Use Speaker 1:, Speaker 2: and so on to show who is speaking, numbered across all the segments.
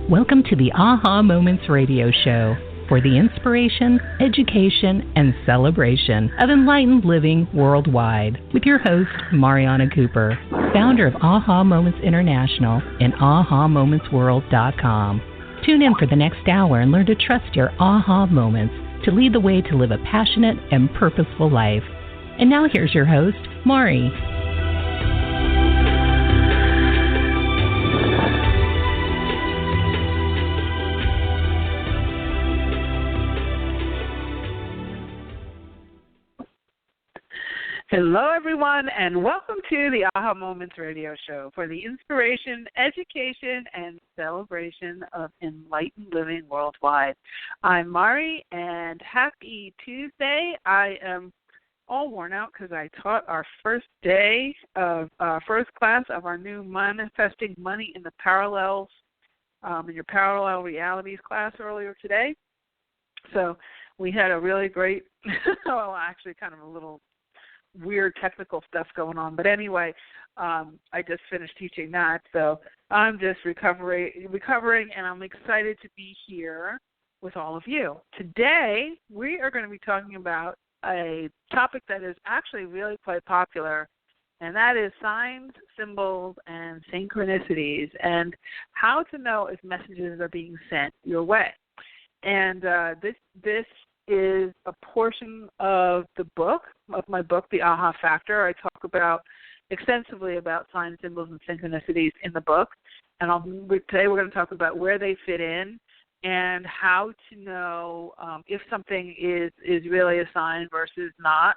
Speaker 1: Welcome to the Aha Moments radio show for the inspiration, education, and celebration of enlightened living worldwide with your host, Mariana Cooper, founder of Aha Moments International and AhaMomentsWorld.com. Tune in for the next hour and learn to trust your aha moments to lead the way to live a passionate and purposeful life. And now here's your host, Mari.
Speaker 2: Hello, everyone, and welcome to the Aha Moments radio show for the inspiration, education, and celebration of enlightened living worldwide. I'm Mari, and happy Tuesday. I am all worn out because I taught our first day of first class of our new Manifesting Money in the Parallels, in your Parallel Realities class earlier today. So we had a really great, well, actually kind of a little weird technical stuff going on. But anyway, I just finished teaching that, so I'm just recovering, and I'm excited to be here with all of you. Today, we are going to be talking about a topic that is actually really quite popular, and that is signs, symbols, and synchronicities, and how to know if messages are being sent your way. And this is a portion of my book, The Aha Factor. I talk extensively about signs, symbols, and synchronicities in the book. And today we're going to talk about where they fit in and how to know if something is really a sign versus not.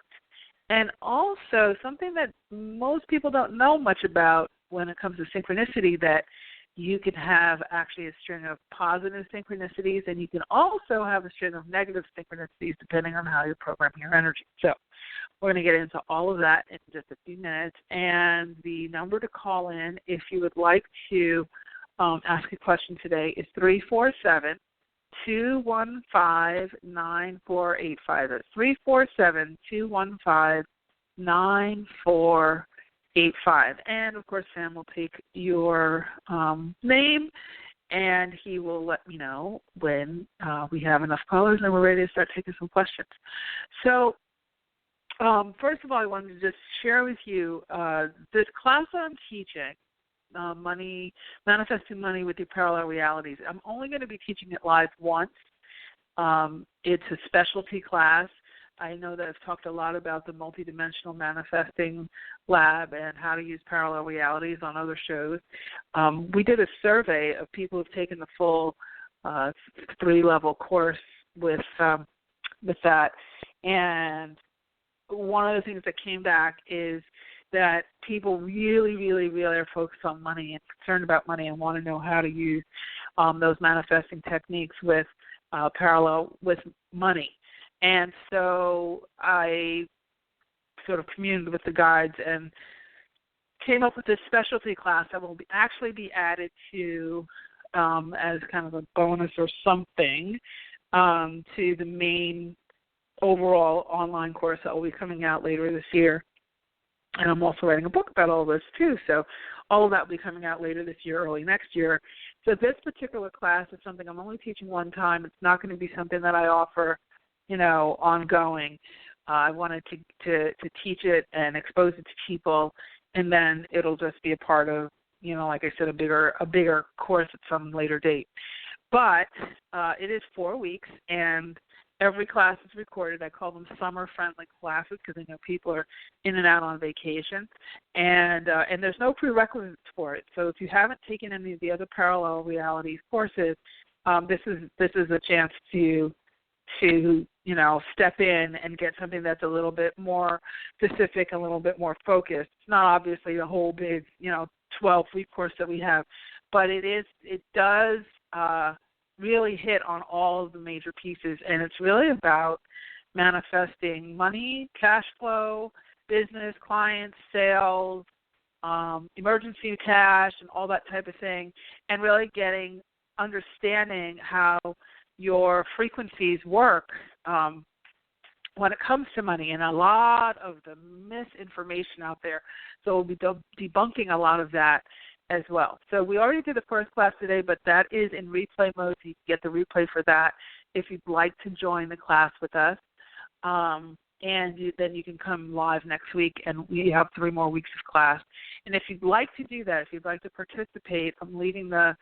Speaker 2: And also something that most people don't know much about when it comes to synchronicity, that you can have actually a string of positive synchronicities, and you can also have a string of negative synchronicities depending on how you're programming your energy. So we're going to get into all of that in just a few minutes. And the number to call in if you would like to ask a question today is 347-215-9485. That's 347-215-9485. And, of course, Sam will take your name, and he will let me know when we have enough callers and we're ready to start taking some questions. So, first of all, I wanted to just share with you this class that I'm teaching, Manifesting Money with Your Parallel Realities. I'm only going to be teaching it live once. It's a specialty class. I know that I've talked a lot about the multidimensional manifesting lab and how to use parallel realities on other shows. We did a survey of people who've taken the full 3-level course with that, and one of the things that came back is that people really, really, really are focused on money and concerned about money and want to know how to use those manifesting techniques with parallel with money. And so I sort of communed with the guides and came up with this specialty class that will actually be added to as kind of a bonus or something to the main overall online course that will be coming out later this year. And I'm also writing a book about all this too, so all of that will be coming out later this year, early next year. So this particular class is something I'm only teaching one time. It's not going to be something that I offer ongoing. I wanted to teach it and expose it to people, and then it'll just be a part of, like I said, a bigger course at some later date. But it is 4 weeks, and every class is recorded. I call them summer-friendly classes because I know people are in and out on vacation, and there's no prerequisites for it. So if you haven't taken any of the other parallel realities courses, this is a chance to step in and get something that's a little bit more specific, a little bit more focused. It's not obviously the whole big, 12-week course that we have, but it does really hit on all of the major pieces, and it's really about manifesting money, cash flow, business, clients, sales, emergency cash, and all that type of thing, and really understanding how your frequencies work when it comes to money, and a lot of the misinformation out there. So we'll be debunking a lot of that as well. So we already did the first class today, but that is in replay mode, so you can get the replay for that if you'd like to join the class with us. Then you can come live next week, and we have 3 more weeks of class. And if you'd like to do that, if you'd like to participate, I'm leaving that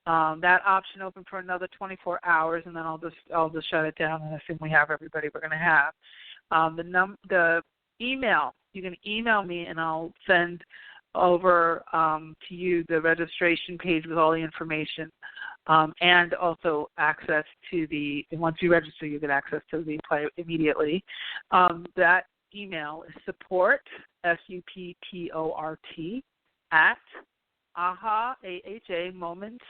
Speaker 2: option open for another 24 hours, and then I'll just shut it down and assume we have everybody we're going to have. The email, you can email me, and I'll send over to you the registration page with all the information, and also access to once you register, you get access to the replay immediately. That email is support, SUPPORT, at AHA, AHA, moments,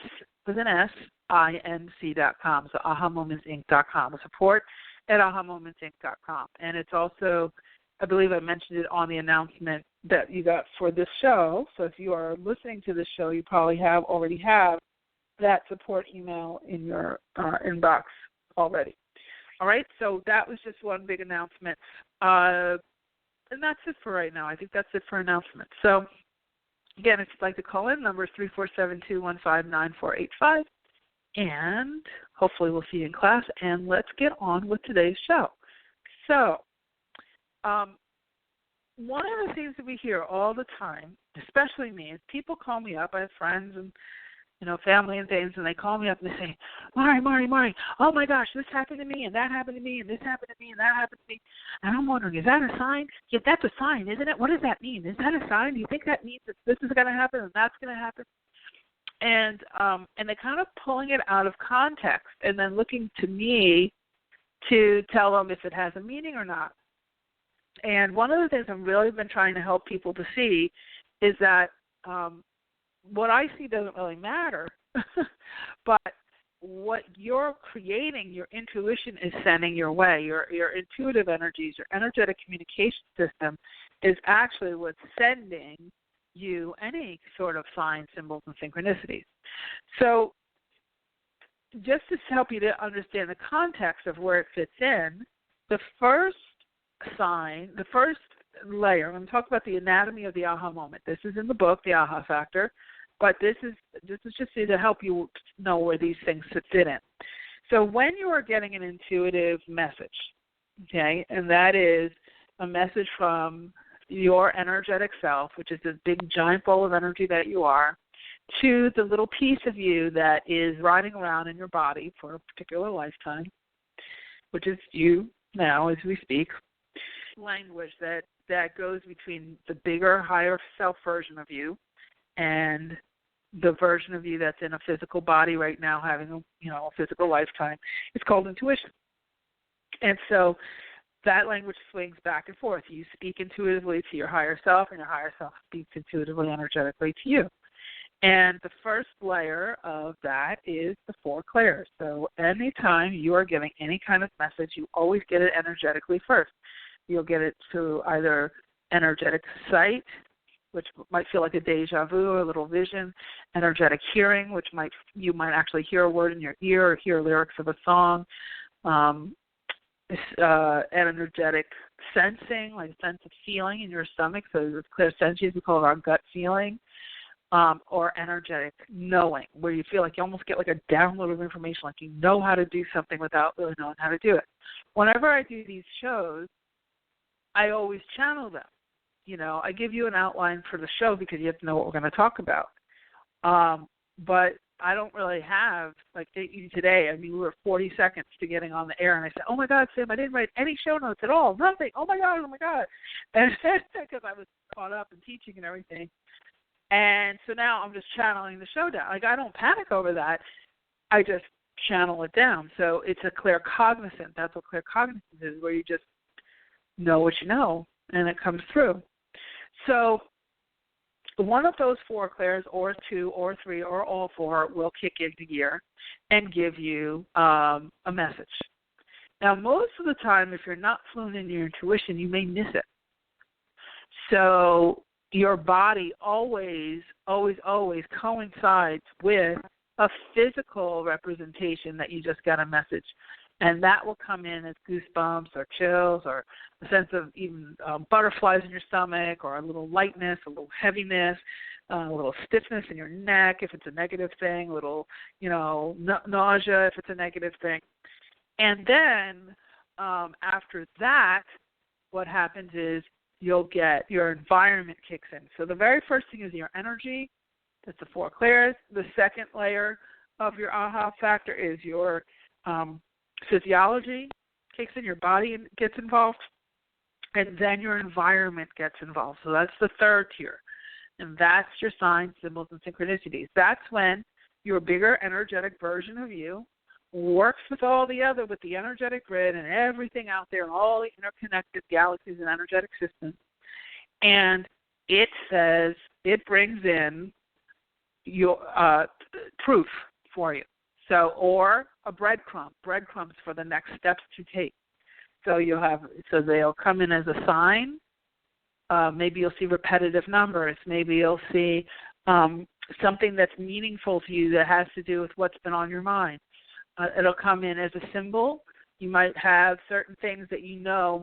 Speaker 2: with an S, INC.com, so ahamomentsinc.com, support at ahamomentsinc.com. And it's also, I believe I mentioned it on the announcement that you got for this show. So if you are listening to this show, you probably already have that support email in your inbox already. All right, so that was just one big announcement. And that's it for right now. I think that's it for announcements. So, again, if you'd like to call in, number is 347-215-9485. And hopefully we'll see you in class. And let's get on with today's show. So, one of the things that we hear all the time, especially me, is people call me up. I have friends and family and things, and they call me up and they say, Mari, oh my gosh, this happened to me, and that happened to me, and this happened to me, and that happened to me. And I'm wondering, is that a sign? Yeah, that's a sign, isn't it? What does that mean? Is that a sign? Do you think that means that this is going to happen and that's going to happen? And they're kind of pulling it out of context and then looking to me to tell them if it has a meaning or not. And one of the things I've really been trying to help people to see is that what I see doesn't really matter, but what you're creating, your intuition is sending your way. Your intuitive energies, your energetic communication system is actually what's sending you any sort of signs, symbols, and synchronicities. So just to help you to understand the context of where it fits in, the first sign, the first layer, I'm going to talk about the anatomy of the aha moment. This is in the book, The Aha Factor. But this is just to help you know where these things fit in. So when you are getting an intuitive message, okay, and that is a message from your energetic self, which is this big giant ball of energy that you are, to the little piece of you that is riding around in your body for a particular lifetime, which is you now as we speak, language that goes between the bigger, higher self version of you and the version of you that's in a physical body right now having a physical lifetime. It's called intuition. And so that language swings back and forth. You speak intuitively to your higher self, and your higher self speaks intuitively, energetically to you. And the first layer of that is the 4 clairs. So anytime you are getting any kind of message, you always get it energetically first. You'll get it through either energetic sight, which might feel like a deja vu or a little vision, energetic hearing, which you might actually hear a word in your ear or hear lyrics of a song, energetic sensing, like a sense of feeling in your stomach, so the clairsentience, we call it our gut feeling, or energetic knowing, where you feel like you almost get like a download of information, like you know how to do something without really knowing how to do it. Whenever I do these shows, I always channel them. I give you an outline for the show because you have to know what we're going to talk about. But I don't really have, like today, we were 40 seconds to getting on the air, and I said, oh, my God, Sam, I didn't write any show notes at all, nothing. Oh, my God. And because I was caught up in teaching and everything. And so now I'm just channeling the show down. Like, I don't panic over that. I just channel it down. So it's a claircognizant. That's what claircognizance is, where you just know what you know, and it comes through. So one of those 4 clairs, or 2, or 3, or all 4, will kick into gear and give you a message. Now, most of the time, if you're not fluent in your intuition, you may miss it. So your body always coincides with a physical representation that you just got a message. And that will come in as goosebumps or chills or a sense of even butterflies in your stomach, or a little lightness, a little heaviness, a little stiffness in your neck if it's a negative thing, a little, nausea if it's a negative thing. And then after that, what happens is you'll get your environment kicks in. So the very first thing is your energy. That's the 4 clairs. The second layer of your aha factor is your physiology kicks in, your body gets involved, and then your environment gets involved. So that's the third tier. And that's your signs, symbols, and synchronicities. That's when your bigger energetic version of you works with with the energetic grid and everything out there, all the interconnected galaxies and energetic systems. And it brings in your proof for you. So, or a breadcrumbs for the next steps to take. So they'll come in as a sign. Maybe you'll see repetitive numbers. Maybe you'll see something that's meaningful to you that has to do with what's been on your mind. It'll come in as a symbol. You might have certain things that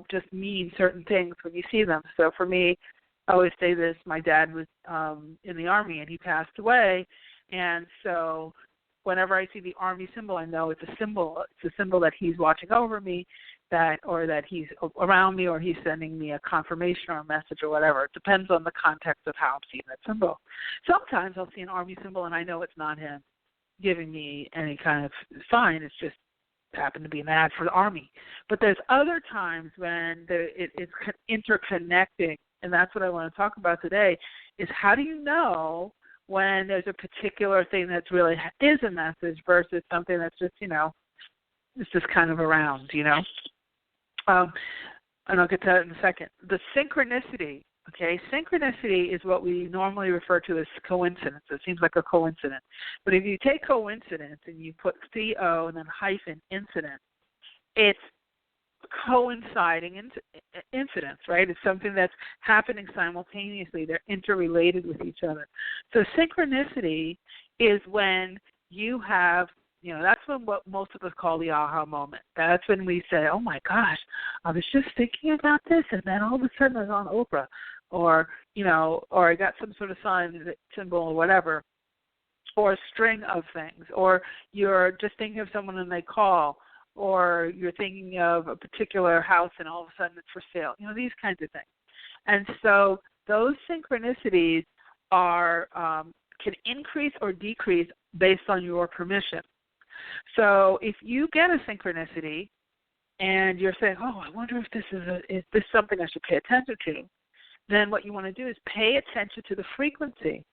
Speaker 2: just mean certain things when you see them. So for me, I always say this, my dad was in the Army and he passed away. And so whenever I see the Army symbol, I know it's a symbol. It's a symbol that he's watching over me, that he's around me, or he's sending me a confirmation or a message or whatever. It depends on the context of how I'm seeing that symbol. Sometimes I'll see an Army symbol and I know it's not him giving me any kind of sign. It's just happened to be an ad for the Army. But there's other times when it's interconnecting, and that's what I want to talk about today, is how do you know when there's a particular thing that's really is a message versus something that's just, it's just kind of around, and I'll get to that in a second. The synchronicity, okay? Synchronicity is what we normally refer to as coincidence. It seems like a coincidence. But if you take coincidence and you put CO and then hyphen incident, it's coinciding incidents, right? It's something that's happening simultaneously. They're interrelated with each other. So synchronicity is when you have, that's when what most of us call the aha moment. That's when we say, oh my gosh, I was just thinking about this and then all of a sudden I was on Oprah, or I got some sort of sign, symbol, or whatever, or a string of things, or you're just thinking of someone and they call, or you're thinking of a particular house and all of a sudden it's for sale, these kinds of things. And so those synchronicities can increase or decrease based on your permission. So if you get a synchronicity and you're saying, oh, I wonder if is this something I should pay attention to, then what you want to do is pay attention to the frequency.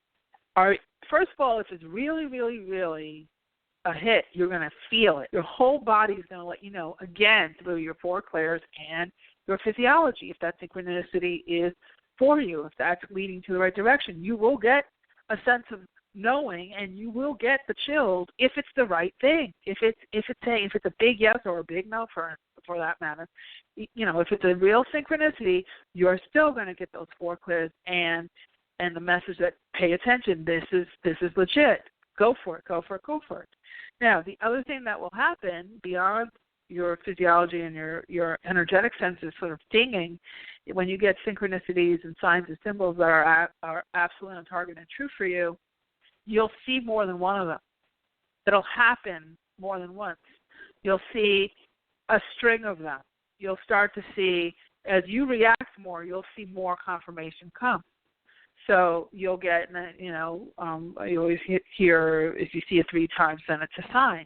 Speaker 2: First of all, if it's really, really, really a hit, you're going to feel it. Your whole body is going to let you know, again, through your 4 clairs and your physiology, if that synchronicity is for you, if that's leading to the right direction. You will get a sense of knowing, and you will get the chills if it's the right thing. If it's a big yes or a big no for that matter, if it's a real synchronicity, you're still going to get those 4 clairs and the message that pay attention. This is legit. Go for it. Go for it. Go for it. Now, the other thing that will happen beyond your physiology and your energetic senses sort of dinging, when you get synchronicities and signs and symbols that are absolute on target and true for you, you'll see more than one of them. It'll happen more than once. You'll see a string of them. You'll start to see, as you react more, you'll see more confirmation come. So you'll get, you always hear, if you see it 3 times, then it's a sign.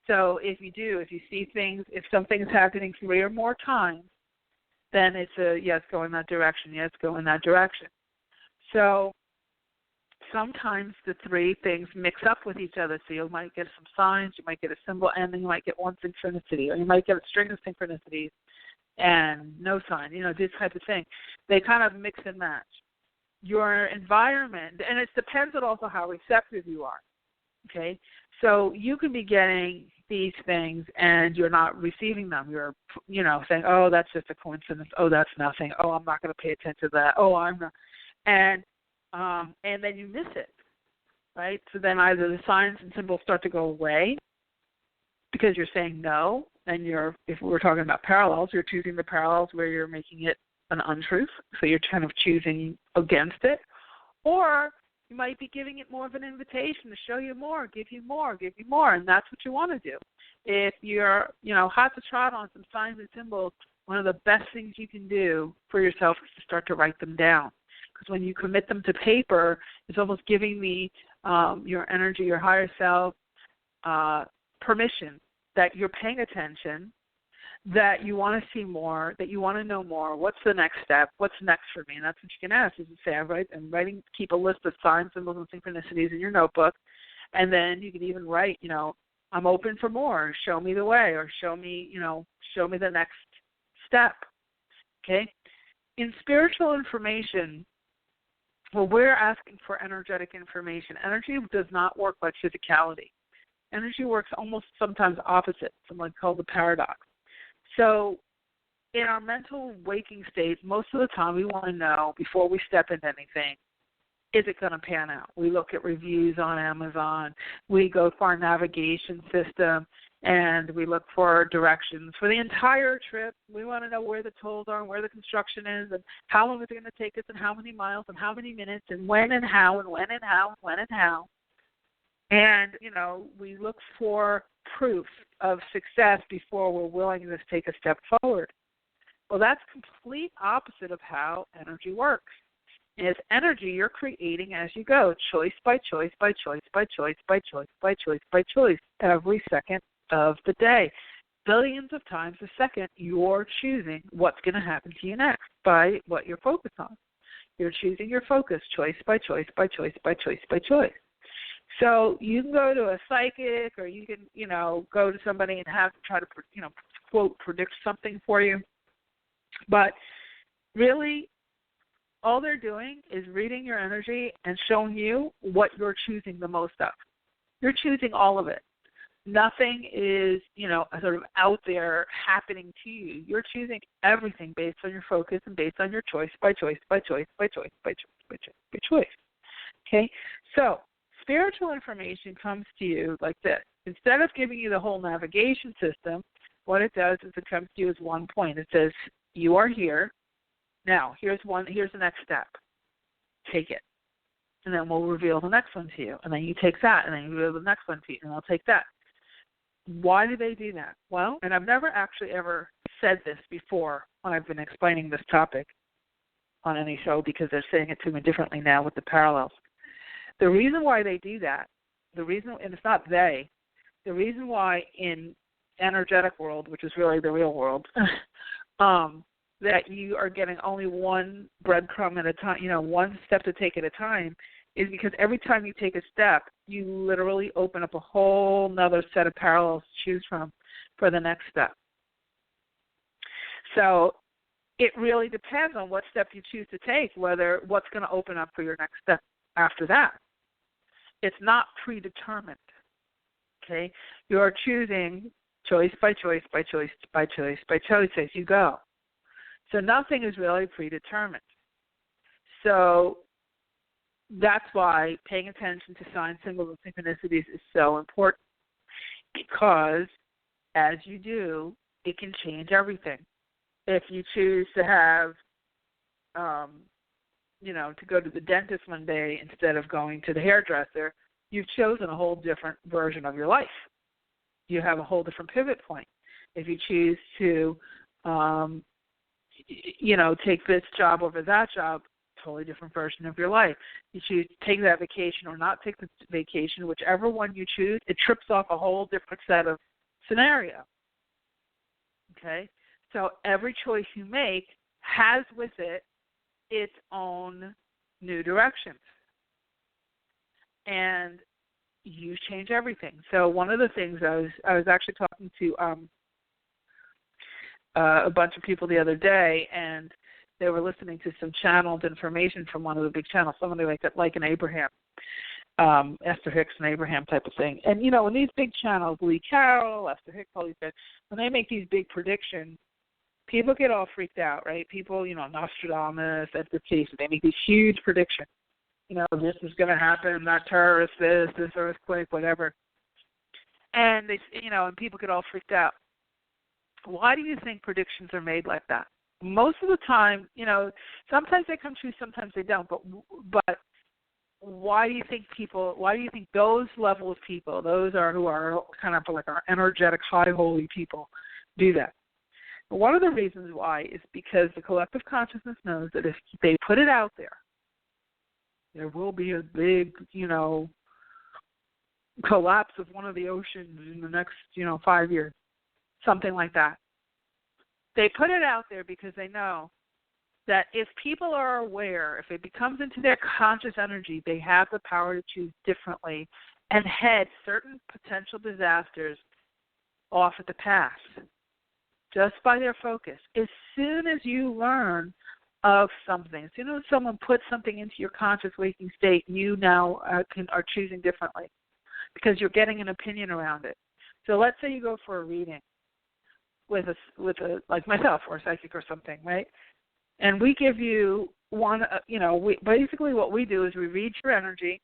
Speaker 2: So if you see things, if something's happening 3 or more times, then it's a yes, go in that direction, yes, go in that direction. So sometimes the 3 things mix up with each other. So you might get some signs, you might get a symbol, and then you might get one synchronicity, or you might get a string of synchronicities and no sign, this type of thing. They kind of mix and match. Your environment, and it depends on also how receptive you are, okay? So you can be getting these things and you're not receiving them. You're, saying, oh, that's just a coincidence. Oh, that's nothing. Oh, I'm not going to pay attention to that. Oh, I'm not. And then you miss it, right? So then either the signs and symbols start to go away because you're saying no, and if we're talking about parallels, you're choosing the parallels where you're making it an untruth, so you're kind of choosing against it, or You might be giving it more of an invitation to show you more, give you more, give you more, and that's what you want to do. If you're, hot to trot on some signs and symbols, one of the best things you can do for yourself is to start to write them down. Because when you commit them to paper, it's almost giving your energy, your higher self, permission that you're paying attention, that you want to see more, that you want to know more. What's the next step? What's next for me? And that's what you can ask. Is to say, keep a list of signs, symbols, and synchronicities in your notebook, and then you can even write, I'm open for more. Show me the way, or show me the next step. Okay? In spiritual information, well, we're asking for energetic information. Energy does not work like physicality. Energy works almost sometimes opposite, something called the paradox. So in our mental waking state, most of the time we want to know, before we step into anything, is it going to pan out? We look at reviews on Amazon. We go for our navigation system, and we look for directions. For the entire trip, we want to know where the tolls are and where the construction is and how long is it going to take us and how many miles and how many minutes and when and how and when and how and when and how. And, we look for proof of success before we're willing to take a step forward. Well, that's complete opposite of how energy works. And it's energy you're creating as you go, choice by choice by choice by choice by choice by choice by choice, every second of the day. Billions of times a second, you're choosing what's going to happen to you next by what you're focused on. You're choosing your focus, choice by choice by choice by choice by choice. So you can go to a psychic, or you can, go to somebody and have them try to, quote, predict something for you. But really, all they're doing is reading your energy and showing you what you're choosing the most of. You're choosing all of it. Nothing is, sort of out there happening to you. You're choosing everything based on your focus and based on your choice by choice by choice by choice by choice by choice by choice. Okay? So spiritual information comes to you like this. Instead of giving you the whole navigation system, what it does is it comes to you as one point. It says, you are here. Now, here's the next step. Take it. And then we'll reveal the next one to you. And then you take that, and then you reveal the next one to you, and I'll take that. Why do they do that? Well, and I've never actually ever said this before when I've been explaining this topic on any show, because they're saying it to me differently now with the parallels. The reason why they do that, and it's not they, the reason why in energetic world, which is really the real world, that you are getting only one breadcrumb at a time, one step to take at a time, is because every time you take a step, you literally open up a whole nother set of parallels to choose from for the next step. So it really depends on what step you choose to take, what's going to open up for your next step after that. It's not predetermined, okay? You're choosing choice by choice by choice by choice by choice as you go. So nothing is really predetermined. So that's why paying attention to signs, symbols, and synchronicities is so important, because as you do, it can change everything. If you choose to have, to go to the dentist one day instead of going to the hairdresser, you've chosen a whole different version of your life. You have a whole different pivot point. If you choose to, take this job over that job, totally different version of your life. You choose to take that vacation or not take the vacation, whichever one you choose, it trips off a whole different set of scenario. Okay? So every choice you make has with it its own new directions. And you change everything. So one of the things I was actually talking to a bunch of people the other day, and they were listening to some channeled information from one of the big channels, somebody like an Abraham, Esther Hicks and Abraham type of thing. And, in these big channels, Lee Carroll, Esther Hicks, all these guys, when they make these big predictions, people get all freaked out, right? People, Nostradamus, Edgar Cayce, they make these huge predictions. This is going to happen, that terrorist, this earthquake, whatever. And they, and people get all freaked out. Why do you think predictions are made like that? Most of the time, sometimes they come true, sometimes they don't. But why do you think those level of people, who are kind of like our energetic, high holy people, do that? One of the reasons why is because the collective consciousness knows that if they put it out there, there will be a big, collapse of one of the oceans in the next, 5 years, something like that. They put it out there because they know that if people are aware, if it becomes into their conscious energy, they have the power to choose differently and head certain potential disasters off at the pass just by their focus. As soon as you learn of something, as soon as someone puts something into your conscious waking state, you now are choosing differently because you're getting an opinion around it. So let's say you go for a reading with a like myself or a psychic or something, right? And we give you one, basically what we do is we read your energy,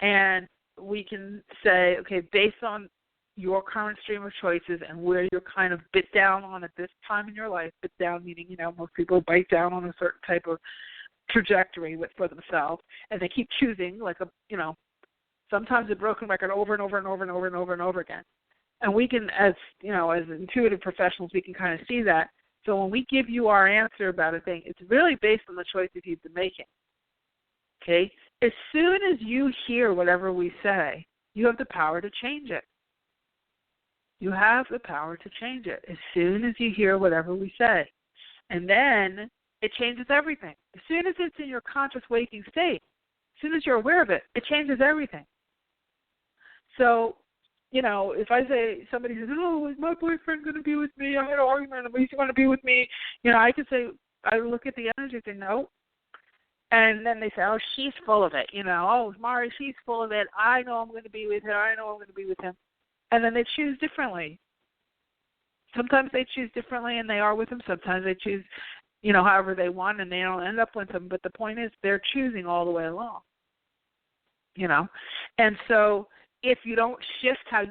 Speaker 2: and we can say, okay, based on your current stream of choices and where you're kind of bit down on at this time in your life, bit down meaning, most people bite down on a certain type of trajectory for themselves, and they keep choosing like sometimes a broken record over and over and over and over and over and over again. And we can, as intuitive professionals, we can kind of see that. So when we give you our answer about a thing, it's really based on the choices you've been making. Okay? As soon as you hear whatever we say, you have the power to change it. You have the power to change it as soon as you hear whatever we say. And then it changes everything. As soon as it's in your conscious waking state, as soon as you're aware of it, it changes everything. So, if I say, somebody says, oh, is my boyfriend going to be with me? I had an argument. He's going to be with me. I could say, I look at the energy and say, no. And then they say, oh, she's full of it. Oh, Mari, she's full of it. I know I'm going to be with her. I know I'm going to be with him. And then they choose differently. Sometimes they choose differently and they are with him. Sometimes they choose, however they want and they don't end up with him. But the point is they're choosing all the way along. And so if you don't shift how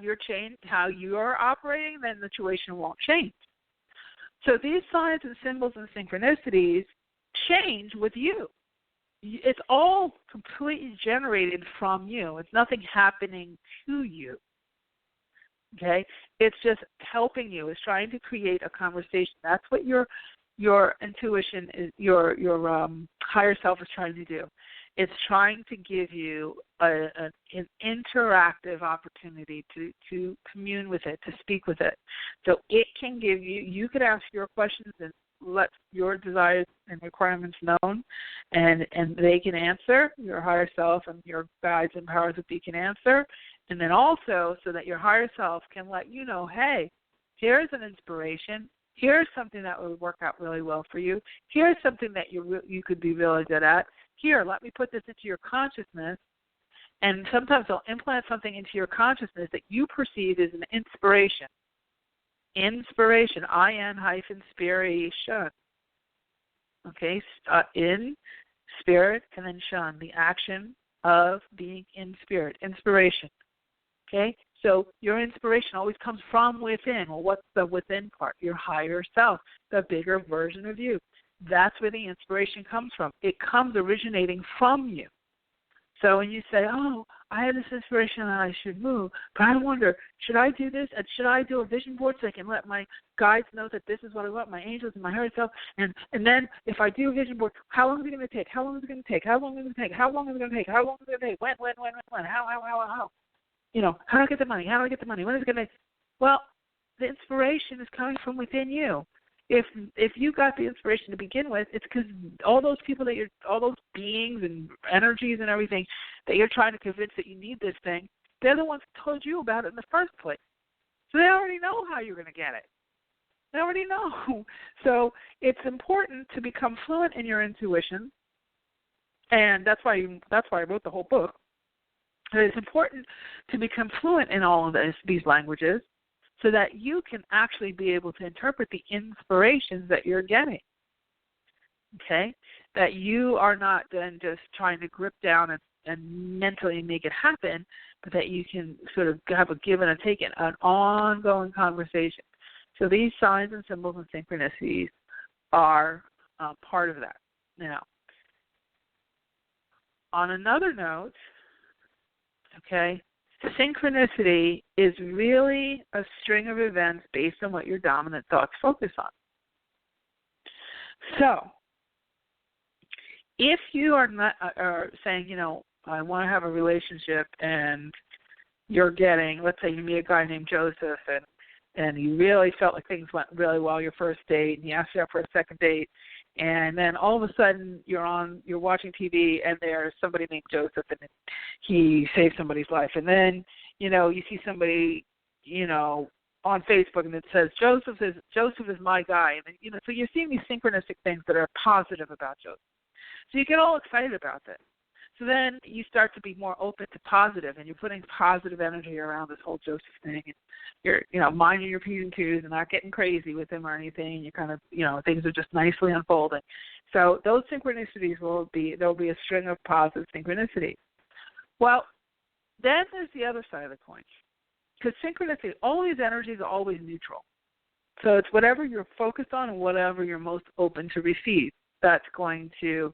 Speaker 2: you're operating, then the situation won't change. So these signs and symbols and synchronicities change with you. It's all completely generated from you. It's nothing happening to you. Okay? It's just helping you. It's trying to create a conversation. That's what your intuition is, your higher self is trying to do. It's trying to give you an interactive opportunity to commune with it, to speak with it. So it can give you could ask your questions and let your desires and requirements known, and they can answer, your higher self and your guides and powers that be can answer. And then also so that your higher self can let you know, hey, here's an inspiration. Here's something that would work out really well for you. Here's something that you could be really good at. Here, let me put this into your consciousness. And sometimes they'll implant something into your consciousness that you perceive as an inspiration. Inspiration, in-spiration. Okay, in spirit and then shun, the action of being in spirit, inspiration. Okay, so your inspiration always comes from within. Well, what's the within part? Your higher self, the bigger version of you. That's where the inspiration comes from. It comes originating from you. So when you say, oh, I had this inspiration that I should move, but I wonder, should I do this? Should I do a vision board so I can let my guides know that this is what I want, my angels and my higher self? And then if I do a vision board, how long is it going to take? How long is it going to take? How long is it going to take? How long is it going to take? How long is it going to take? When? How? How do I get the money? How do I get the money? When is it going to? Well, the inspiration is coming from within you. If you got the inspiration to begin with, it's because all those people all those beings and energies and everything that you're trying to convince that you need this thing, they're the ones who told you about it in the first place. So they already know how you're going to get it. They already know. So it's important to become fluent in your intuition, and that's why I wrote the whole book. And it's important to become fluent in all of these languages, so that you can actually be able to interpret the inspirations that you're getting, okay? That you are not then just trying to grip down and mentally make it happen, but that you can sort of have a give and a take, an ongoing conversation. So these signs and symbols and synchronicities are part of that. Now, on another note, okay, synchronicity is really a string of events based on what your dominant thoughts focus on. So, if you are not are saying, I want to have a relationship, and you're getting, let's say you meet a guy named Joseph, and you really felt like things went really well your first date, and he asked you out for a second date, and then all of a sudden you're watching TV, and there's somebody named Joseph, and he saved somebody's life, and then you see somebody on Facebook, and it says Joseph is my guy, and so you're seeing these synchronistic things that are positive about Joseph. So you get all excited about this. So then you start to be more open to positive, and you're putting positive energy around this whole Joseph thing. And you're, minding your P's and Q's and not getting crazy with him or anything. You kind of, things are just nicely unfolding. So those synchronicities there'll be a string of positive synchronicities. Well, then there's the other side of the coin. Because synchronicity, all these energies are always neutral. So it's whatever you're focused on and whatever you're most open to receive. That's going to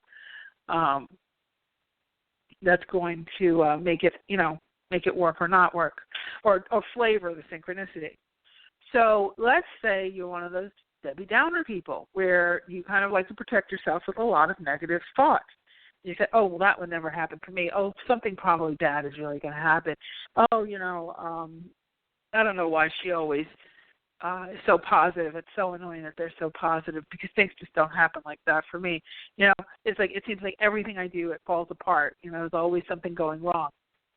Speaker 2: make it work or not work, or flavor the synchronicity. So let's say you're one of those Debbie Downer people where you kind of like to protect yourself with a lot of negative thoughts. You say, oh, well, that would never happen for me. Oh, something probably bad is really going to happen. Oh, I don't know why she always is so positive. It's so annoying that they're so positive because things just don't happen like that for me. It's like it seems like everything I do, it falls apart. There's always something going wrong.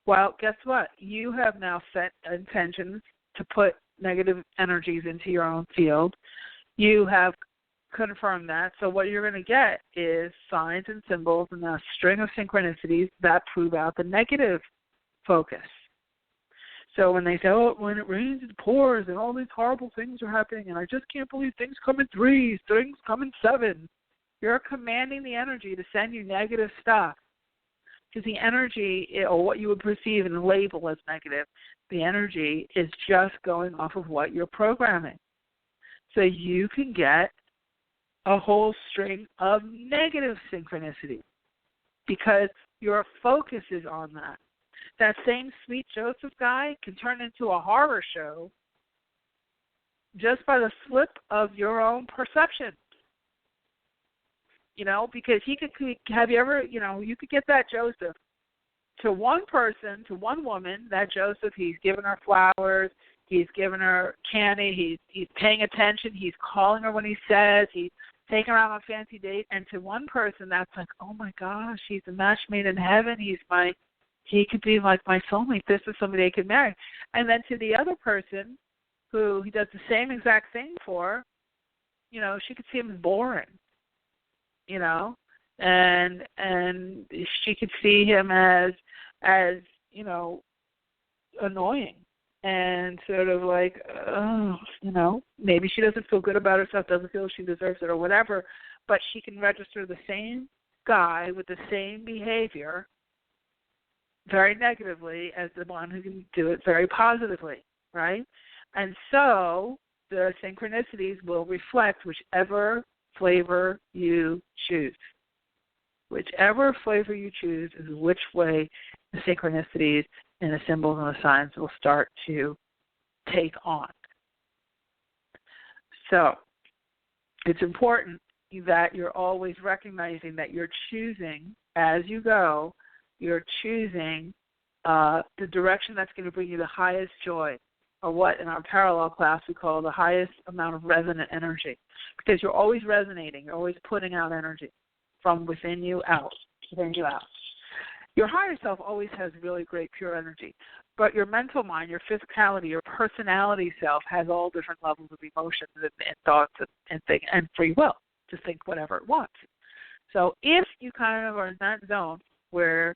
Speaker 2: Well, guess what? You have now set intentions to put negative energies into your own field. You have confirmed that. So what you're going to get is signs and symbols and a string of synchronicities that prove out the negative focus. So when they say, oh, when it rains, it pours, and all these horrible things are happening, and I just can't believe things come in threes, things come in seven, you're commanding the energy to send you negative stuff. Because the energy, or what you would perceive and label as negative, the energy is just going off of what you're programming. So you can get a whole string of negative synchronicity because your focus is on that. That same sweet Joseph guy can turn into a horror show just by the slip of your own perception. Because he could have you ever, you could get that Joseph to one person, to one woman, that Joseph, he's giving her flowers, he's giving her candy, he's paying attention, he's calling her when he says, he's taking her out on a fancy date, and to one person that's like, oh my gosh, he's a match made in heaven, he could be like my soulmate, this is somebody I could marry. And then to the other person who he does the same exact thing for, she could see him as boring. And she could see him as annoying and sort of like, maybe she doesn't feel good about herself, doesn't feel she deserves it or whatever, but she can register the same guy with the same behavior very negatively as the one who can do it very positively, right? And so the synchronicities will reflect whichever flavor you choose. Whichever flavor you choose is which way the synchronicities and the symbols and the signs will start to take on. So it's important that you're always recognizing that you're choosing as you go, you're choosing the direction that's going to bring you the highest joy, or what in our parallel class we call the highest amount of resonant energy, because you're always resonating, you're always putting out energy from within you out, within you out. Your higher self always has really great pure energy, but your mental mind, your physicality, your personality self has all different levels of emotions and thoughts and things, and free will to think whatever it wants. So if you kind of are in that zone where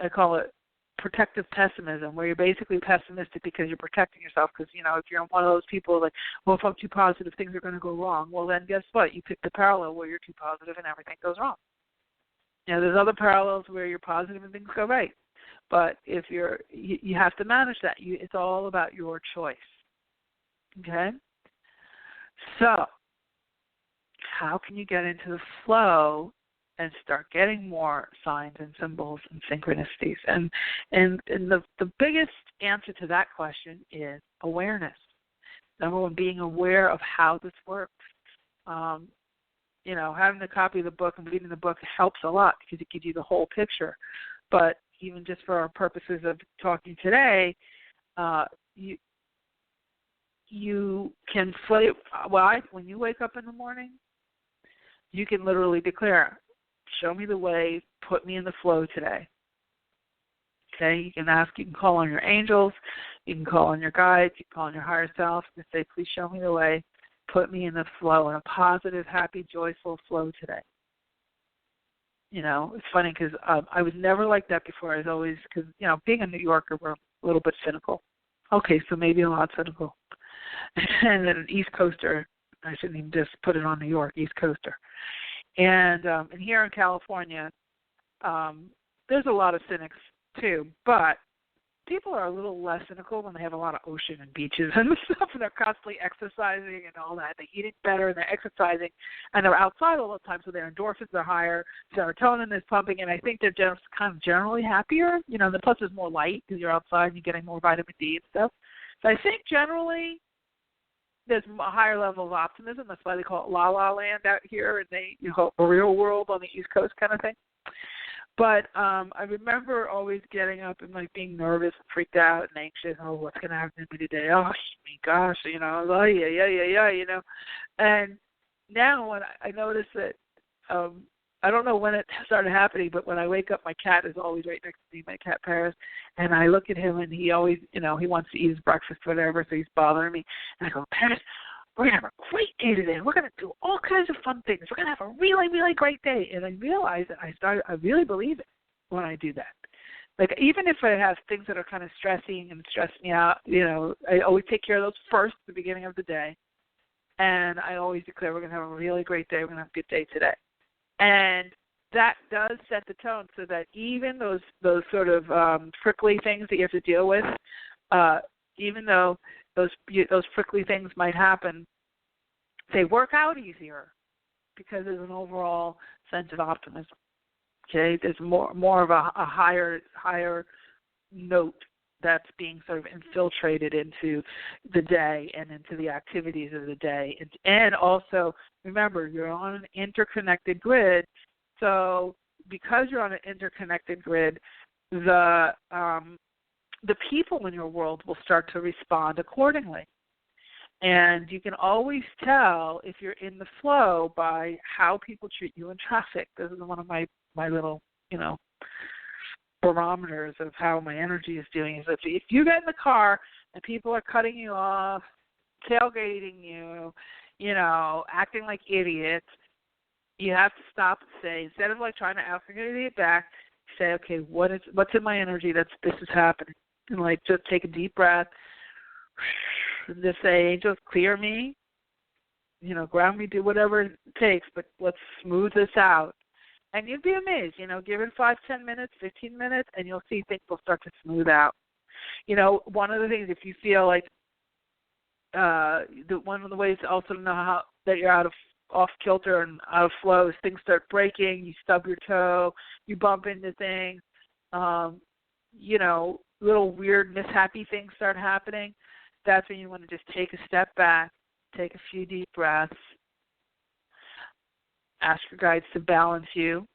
Speaker 2: I call it protective pessimism, where you're basically pessimistic because you're protecting yourself, because, if you're one of those people like, well, if I'm too positive, things are going to go wrong. Well, then guess what? You pick the parallel where you're too positive and everything goes wrong. There's other parallels where you're positive and things go right. But if you have to manage that. It's all about your choice. Okay? So how can you get into the flow and start getting more signs and symbols and synchronicities. And the biggest answer to that question is awareness. Number one, being aware of how this works. Having a copy of the book and reading the book helps a lot because it gives you the whole picture. But even just for our purposes of talking today, you can when you wake up in the morning, you can literally declare, show me the way, put me in the flow today. Okay, you can call on your angels, you can call on your guides, you can call on your higher self and say, please show me the way, put me in the flow, in a positive, happy, joyful flow today. It's funny because I was never like that before. I was always, because, being a New Yorker, we're a little bit cynical. Okay, so maybe a lot cynical. And then an East Coaster, I shouldn't even just put it on New York, East Coaster. And here in California, there's a lot of cynics too, but people are a little less cynical when they have a lot of ocean and beaches and stuff, and they're constantly exercising and all that. They're eating better and they're exercising, and they're outside all the time, so their endorphins are higher, serotonin is pumping, and I think they're just kind of generally happier. The plus is more light because you're outside and you're getting more vitamin D and stuff. So I think generally there's a higher level of optimism. That's why they call it La La Land out here, and a real world on the East Coast kind of thing. But I remember always getting up and being nervous and freaked out and anxious. Oh, what's going to happen to me today? Oh, my gosh, yeah. And now when I notice that, I don't know when it started happening, but when I wake up, my cat is always right next to me, my cat Paris, and I look at him and he always, he wants to eat his breakfast, whatever, so he's bothering me. And I go, Paris, we're going to have a great day today. We're going to do all kinds of fun things. We're going to have a really, really great day. And I realized that I really believe it when I do that. Even if I have things that are kind of stressing and stress me out, I always take care of those first at the beginning of the day. And I always declare we're going to have a really great day. We're going to have a good day today. And that does set the tone so that even those sort of prickly things that you have to deal with, even though those prickly things might happen, they work out easier because there's an overall sense of optimism. Okay, there's more of a higher note that's being sort of infiltrated into the day and into the activities of the day. And also, remember, you're on an interconnected grid. So because you're on an interconnected grid, the people in your world will start to respond accordingly. And you can always tell if you're in the flow by how people treat you in traffic. This is one of my little, barometers of how my energy is doing. Is if you get in the car and people are cutting you off, tailgating you, acting like idiots, you have to stop and say, instead of trying to ask an idiot back, say, okay, what's in my energy this is happening? And just take a deep breath and just say, angels, clear me, ground me, do whatever it takes, but let's smooth this out. And you'd be amazed, give it 5, 10 minutes, 15 minutes, and you'll see things will start to smooth out. One of the things, if you feel like one of the ways to also know how that you're off kilter and out of flow is things start breaking, you stub your toe, you bump into things, little weird mishappy things start happening. That's when you want to just take a step back, take a few deep breaths, ask your guides to balance you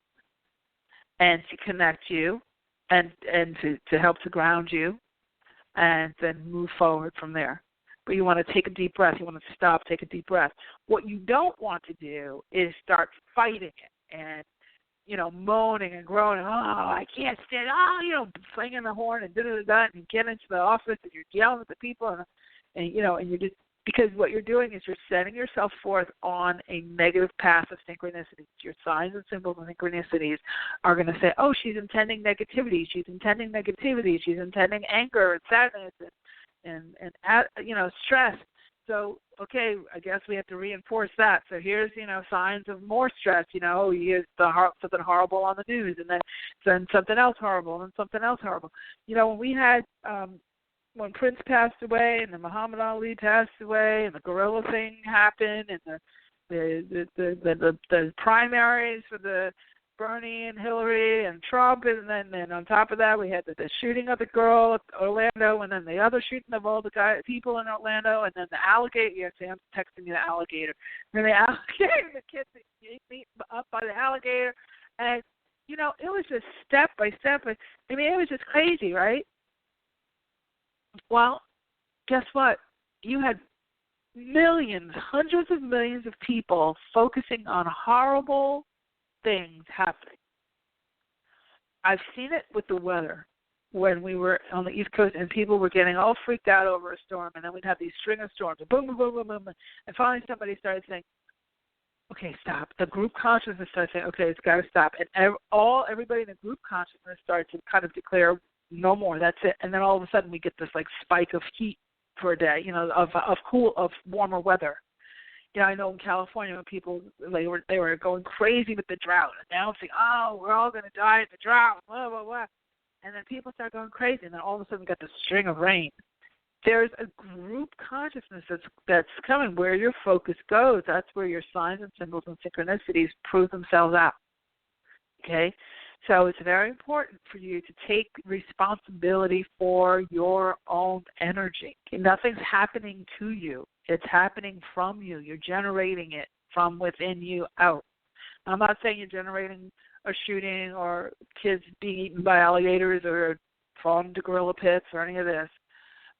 Speaker 2: and to connect you and to help to ground you, and then move forward from there. But you want to take a deep breath. You want to stop, take a deep breath. What you don't want to do is start fighting it and, moaning and groaning. Oh, I can't stand. Oh, slinging the horn and da-da-da-da, and you get into the office and you're yelling at the people and you're just, because what you're doing is you're setting yourself forth on a negative path of synchronicity. Your signs and symbols and synchronicities are going to say, oh, she's intending negativity. She's intending negativity. She's intending anger and sadness and stress. So, okay, I guess we have to reinforce that. So here's, signs of more stress. Here's something horrible on the news, and then something else horrible, and then something else horrible. When we had when Prince passed away, and then Muhammad Ali passed away, and the gorilla thing happened, and the primaries for the Bernie and Hillary and Trump, and then on top of that we had the shooting of the girl at Orlando, and then the other shooting of all the people in Orlando, and then the alligator. Yeah, Sam's texting me the alligator. And then the alligator, the kids beat up by the alligator, and it was just step by step. I mean, it was just crazy, right? Well, guess what? You had millions, hundreds of millions of people focusing on horrible things happening. I've seen it with the weather when we were on the East Coast and people were getting all freaked out over a storm, and then we'd have these string of storms, boom, boom, boom, boom, boom, and finally somebody started saying, okay, stop. The group consciousness started saying, okay, it's got to stop. And everybody in the group consciousness started to kind of declare, no more, that's it. And then all of a sudden we get this like spike of heat for a day, of warmer weather. I know in California when people they were going crazy with the drought, announcing, oh, we're all going to die in the drought, blah blah blah, and then people start going crazy, and then all of a sudden we got this string of rain. There's a group consciousness that's coming. Where your focus goes, that's where your signs and symbols and synchronicities prove themselves out. Okay? So it's very important for you to take responsibility for your own energy. Nothing's happening to you. It's happening from you. You're generating it from within you out. I'm not saying you're generating a shooting or kids being eaten by alligators or falling into gorilla pits or any of this.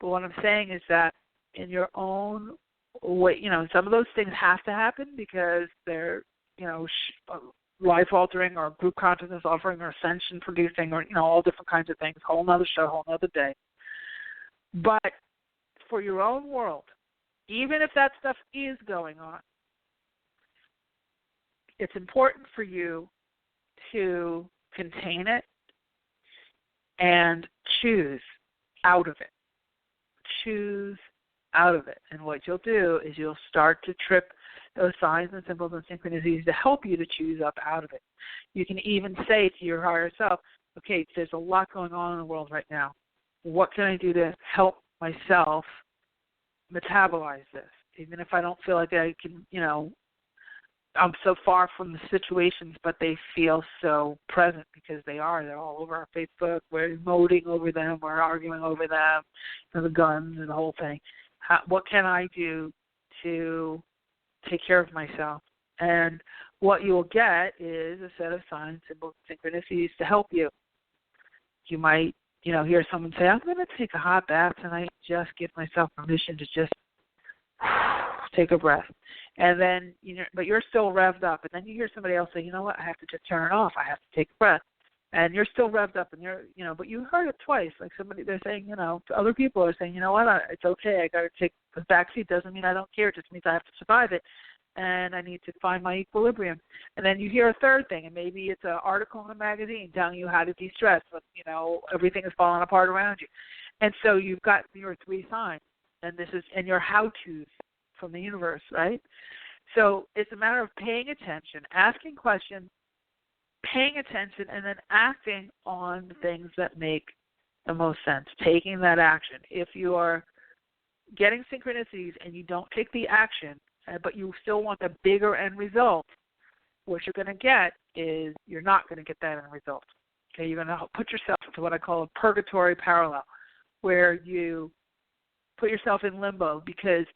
Speaker 2: But what I'm saying is that in your own way, some of those things have to happen because they're, life-altering or group consciousness offering or ascension-producing or, all different kinds of things, whole nother show, whole nother day. But for your own world, even if that stuff is going on, it's important for you to contain it and choose out of it. Choose out of it. And what you'll do is you'll start to trip those signs and symbols and synchronicities to help you to choose up out of it. You can even say to your higher self, okay, there's a lot going on in the world right now. What can I do to help myself metabolize this? Even if I don't feel like I can, I'm so far from the situations, but they feel so present because they're all over our Facebook. We're emoting over them. We're arguing over them, the guns and the whole thing. What can I do to take care of myself? And what you will get is a set of signs, symbols, synchronicities to help you. You might, hear someone say, I'm going to take a hot bath tonight, just give myself permission to just take a breath. And then, but you're still revved up. And then you hear somebody else say, you know what, I have to just turn it off. I have to take a breath. And you're still revved up, and but you heard it twice. Like they're saying, other people are saying, you know what, it's okay. I got to take the back seat. Doesn't mean I don't care. It just means I have to survive it, and I need to find my equilibrium. And then you hear a third thing, and maybe it's an article in a magazine telling you how to de-stress, but everything is falling apart around you. And so you've got your three signs, and your how-tos from the universe, right? So it's a matter of paying attention, asking questions, paying attention, and then acting on the things that make the most sense, taking that action. If you are getting synchronicities and you don't take the action, but you still want the bigger end result, what you're going to get is you're not going to get that end result. Okay, you're going to put yourself into what I call a purgatory parallel, where you put yourself in limbo because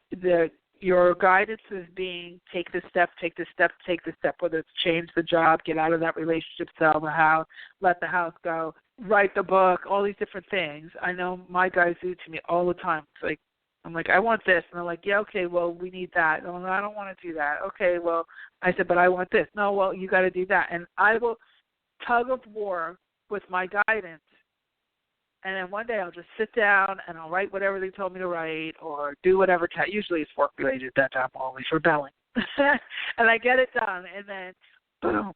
Speaker 2: your guidance is being take this step, take this step, take this step, whether it's change the job, get out of that relationship, sell the house, let the house go, write the book, all these different things. I know my guys do it to me all the time. It's like, I'm like, I want this. And they're like, yeah, okay, well, we need that. Oh, no, I don't want to do that. Okay, well, I said, but I want this. No, well, you got to do that. And I will tug of war with my guidance. And then one day I'll just sit down and I'll write whatever they told me to write or do whatever. Usually it's work-related at that time. I'm always rebelling. And I get it done. And then, boom,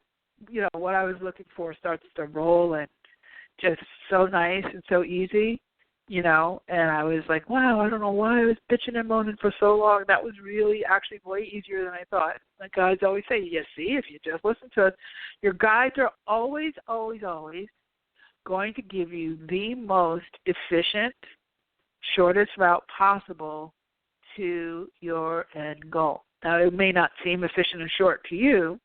Speaker 2: what I was looking for starts to roll and just so nice and so easy, And I was like, wow, I don't know why I was bitching and moaning for so long. That was really actually way easier than I thought. The guides always say, you see, if you just listen to us, your guides are always, always, always going to give you the most efficient, shortest route possible to your end goal. Now, it may not seem efficient and short to you,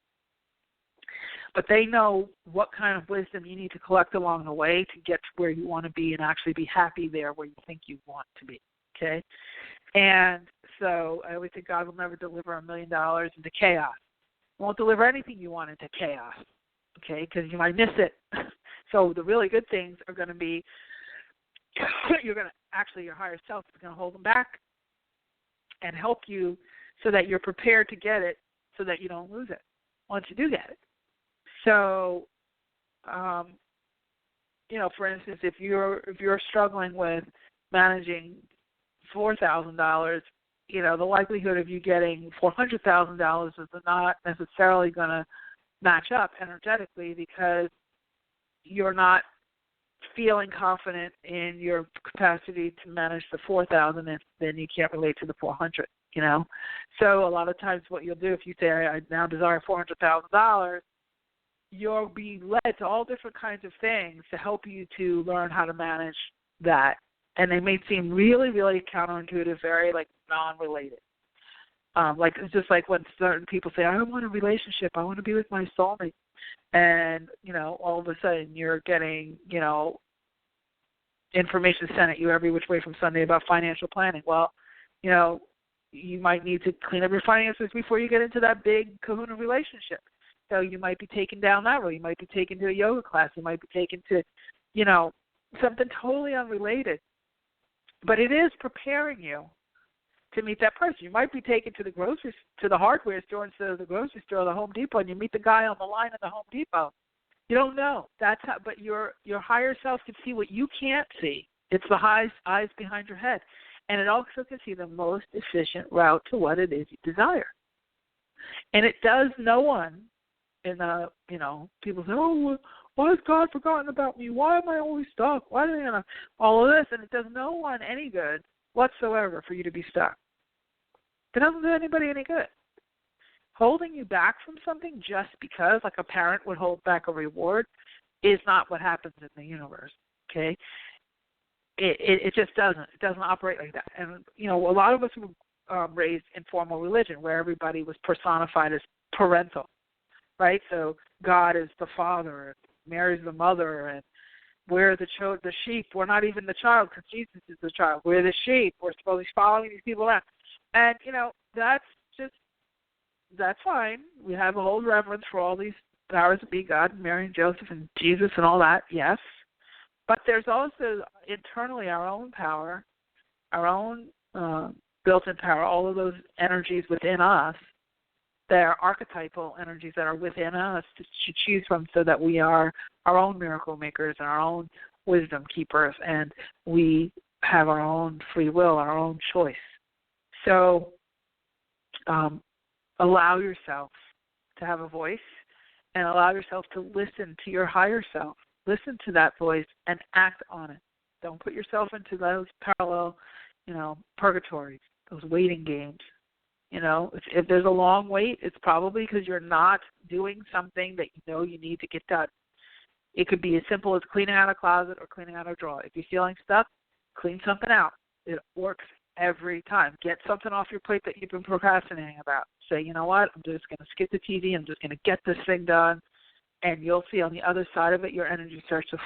Speaker 2: but they know what kind of wisdom you need to collect along the way to get to where you want to be and actually be happy there where you think you want to be, okay? And so I always think God will never deliver $1 million into chaos. He won't deliver anything you want into chaos, okay, because you might miss it. So the really good things are going to be, your higher self is going to hold them back and help you so that you're prepared to get it so that you don't lose it once you do get it. So, for instance, if you're struggling with managing $4,000, the likelihood of you getting $400,000 is not necessarily going to match up energetically because you're not feeling confident in your capacity to manage the 4,000, and then you can't relate to the 400. So a lot of times what you'll do if you say I now desire $400,000, you'll be led to all different kinds of things to help you to learn how to manage that. And they may seem really, really counterintuitive, very non-related. It's just like when certain people say, I want a relationship, I want to be with my soulmate. And, all of a sudden you're getting, information sent at you every which way from Sunday about financial planning. Well, you might need to clean up your finances before you get into that big kahuna relationship. So you might be taken down that road. You might be taken to a yoga class. You might be taken to, something totally unrelated. But it is preparing you to meet that person. You might be taken to the hardware store instead of the grocery store or the Home Depot, and you meet the guy on the line at the Home Depot. You don't know. But your higher self can see what you can't see. It's the eyes behind your head. And it also can see the most efficient route to what it is you desire. And it does no one in the, people say, oh, why has God forgotten about me? Why am I always stuck? Why do they all of this? And it does no one any good whatsoever for you to be stuck. It doesn't do anybody any good. Holding you back from something just because, like a parent would hold back a reward, is not what happens in the universe, okay? It just doesn't. It doesn't operate like that. And, a lot of us were raised in formal religion where everybody was personified as parental, right? So God is the father, and Mary's the mother, and we're the sheep. We're not even the child because Jesus is the child. We're the sheep. We're supposed to be following these people around. And, that's fine. We have a whole reverence for all these powers that be, God, and Mary and Joseph and Jesus and all that, yes. But there's also internally our own power, our own built-in power, all of those energies within us. They're archetypal energies that are within us to choose from so that we are our own miracle makers and our own wisdom keepers, and we have our own free will, our own choice. So allow yourself to have a voice and allow yourself to listen to your higher self. Listen to that voice and act on it. Don't put yourself into those parallel, purgatories, those waiting games. If there's a long wait, it's probably because you're not doing something that you need to get done. It could be as simple as cleaning out a closet or cleaning out a drawer. If you're feeling stuck, clean something out. It works every time. Get something off your plate that you've been procrastinating about. Say, you know what, I'm just going to skip the TV. I'm just going to get this thing done. And you'll see on the other side of it, your energy starts to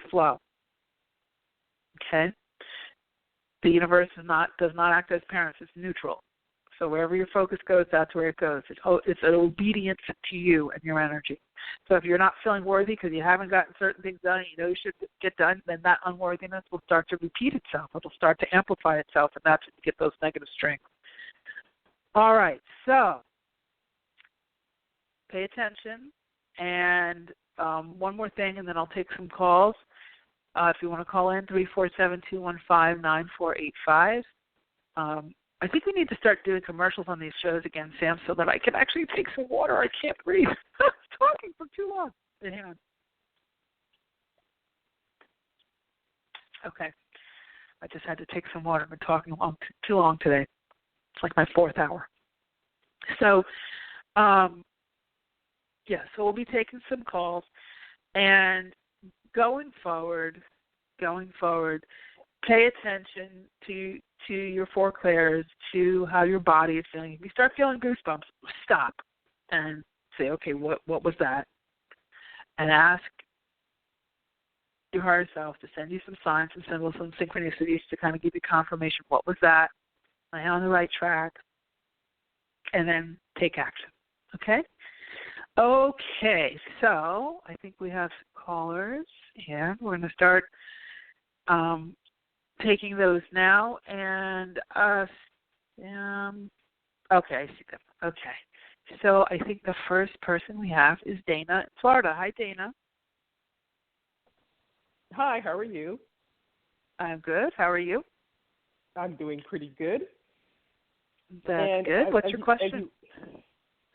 Speaker 2: flow. Okay? The universe does not act as parents. It's neutral. So wherever your focus goes, that's where it goes. It's an obedience to you and your energy. So if you're not feeling worthy because you haven't gotten certain things done and you should get done, then that unworthiness will start to repeat itself. It'll start to amplify itself, and that's when you get those negative strings. All right, so pay attention. And one more thing, and then I'll take some calls. If you want to call in, 347-215-9485. I think we need to start doing commercials on these shows again, Sam, so that I can actually take some water. I can't breathe. I was talking for too long. Hang on. Okay. I just had to take some water. I've been talking too long today. It's like my 4th hour. So, so we'll be taking some calls. And going forward, pay attention to your 4 clairs, to how your body is feeling. If you start feeling goosebumps, stop and say, okay, what was that? And ask your higher self to send you some signs, some symbols, some synchronicities to kind of give you confirmation. What was that? Am I on the right track? And then take action. Okay? Okay, so I think we have callers, and we're going to start taking those now. And okay, I see them. Okay, so I think the first person we have is Dana in Florida. Hi, Dana.
Speaker 3: Hi, how are you?
Speaker 2: I'm good. How are you?
Speaker 3: I'm doing pretty good.
Speaker 2: That's good. What's your question?